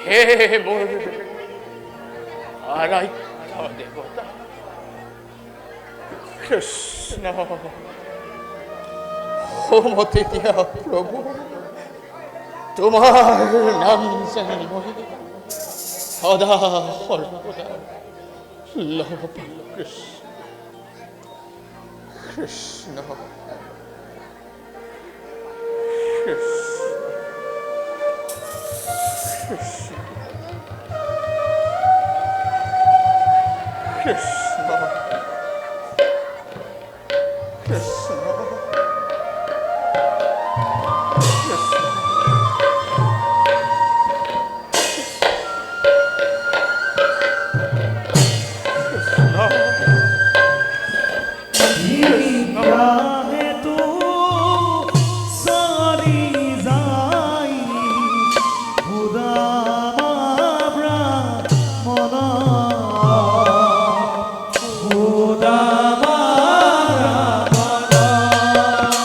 হে মোর আরাধ্য দেবতা কৃষ্ণ, মতে দিয়া প্রভু তোমার নাম জন্মই সদা সর্বদা লভ কৃষ্ণ কৃষ্ণ কৃষ্ণ কৃষ্ণ